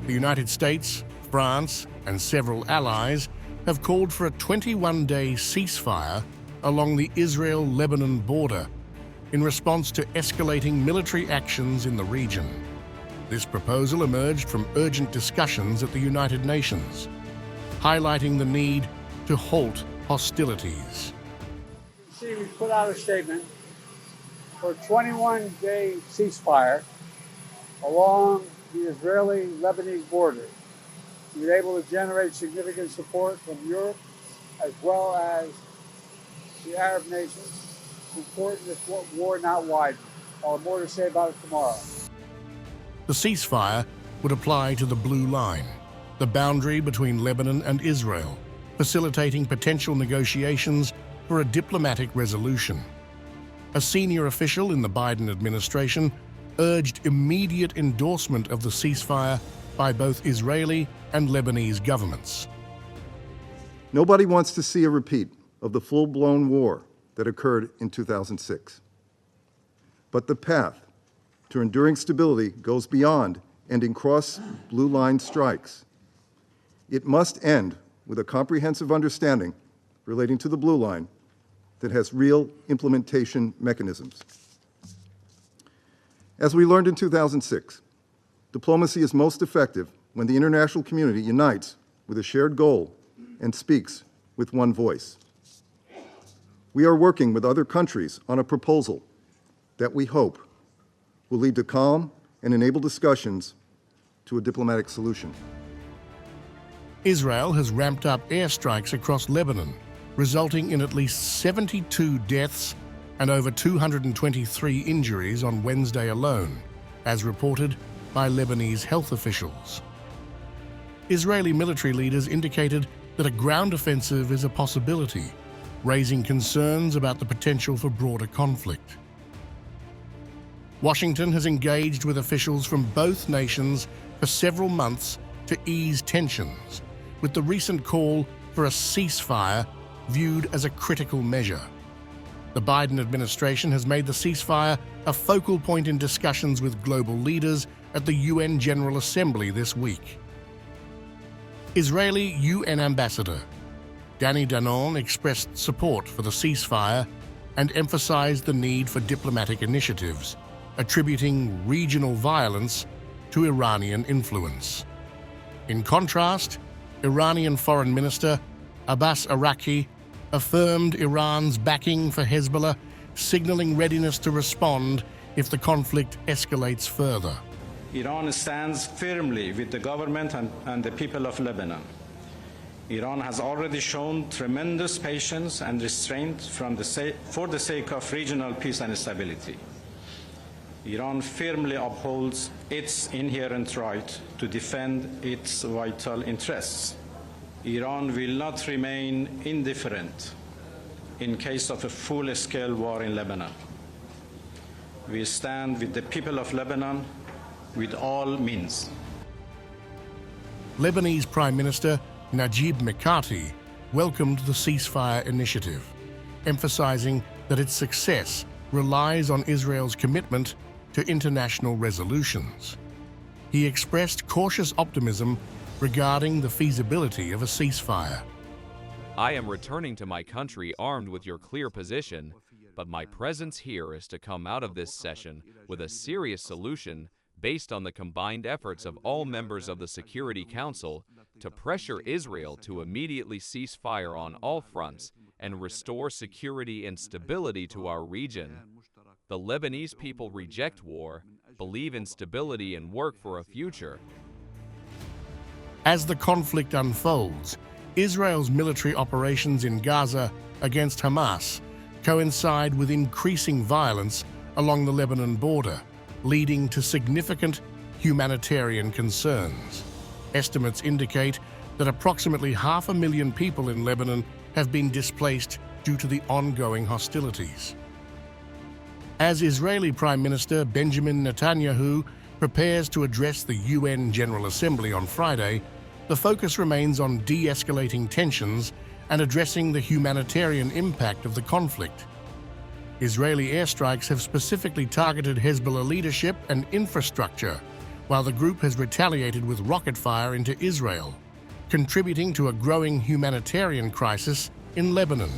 The United States, France, and several allies have called for a 21-day ceasefire along the Israel-Lebanon border in response to escalating military actions in the region. This proposal emerged from urgent discussions at the United Nations, highlighting the need to halt hostilities. We put out a statement for a 21-day ceasefire along the Israeli-Lebanese border. We were able to generate significant support from Europe as well as the Arab nations. It's important this war not widen. I'll have more to say about it tomorrow. The ceasefire would apply to the Blue Line, the boundary between Lebanon and Israel, facilitating potential negotiations for a diplomatic resolution. A senior official in the Biden administration urged immediate endorsement of the ceasefire by both Israeli and Lebanese governments. Nobody wants to see a repeat of the full-blown war that occurred in 2006. But the path to enduring stability goes beyond ending cross-blue line strikes. It must end with a comprehensive understanding relating to the Blue Line that has real implementation mechanisms. As we learned in 2006, diplomacy is most effective when the international community unites with a shared goal and speaks with one voice. We are working with other countries on a proposal that we hope will lead to calm and enable discussions to a diplomatic solution. Israel has ramped up airstrikes across Lebanon, resulting in at least 72 deaths and over 223 injuries on Wednesday alone, as reported by Lebanese health officials. Israeli military leaders indicated that a ground offensive is a possibility, raising concerns about the potential for broader conflict. Washington has engaged with officials from both nations for several months to ease tensions, with the recent call for a ceasefire viewed as a critical measure. The Biden administration has made the ceasefire a focal point in discussions with global leaders at the UN General Assembly this week. Israeli UN Ambassador Danny Danon expressed support for the ceasefire and emphasized the need for diplomatic initiatives, attributing regional violence to Iranian influence. In contrast, Iranian Foreign Minister Abbas Araqchi affirmed Iran's backing for Hezbollah, signaling readiness to respond if the conflict escalates further. Iran stands firmly with the government and the people of Lebanon. Iran has already shown tremendous patience and restraint for the sake of regional peace and stability. Iran firmly upholds its inherent right to defend its vital interests. Iran will not remain indifferent in case of a full-scale war in Lebanon. We stand with the people of Lebanon with all means. Lebanese Prime Minister Najib Mikati welcomed the ceasefire initiative, emphasizing that its success relies on Israel's commitment to international resolutions. He expressed cautious optimism regarding the feasibility of a ceasefire. I am returning to my country armed with your clear position, but my presence here is to come out of this session with a serious solution based on the combined efforts of all members of the Security Council to pressure Israel to immediately cease fire on all fronts and restore security and stability to our region. The Lebanese people reject war, believe in stability, and work for a future. As the conflict unfolds, Israel's military operations in Gaza against Hamas coincide with increasing violence along the Lebanon border, leading to significant humanitarian concerns. Estimates indicate that approximately 500,000 people in Lebanon have been displaced due to the ongoing hostilities. As Israeli Prime Minister Benjamin Netanyahu prepares to address the UN General Assembly on Friday, the focus remains on de-escalating tensions and addressing the humanitarian impact of the conflict. Israeli airstrikes have specifically targeted Hezbollah leadership and infrastructure, while the group has retaliated with rocket fire into Israel, contributing to a growing humanitarian crisis in Lebanon.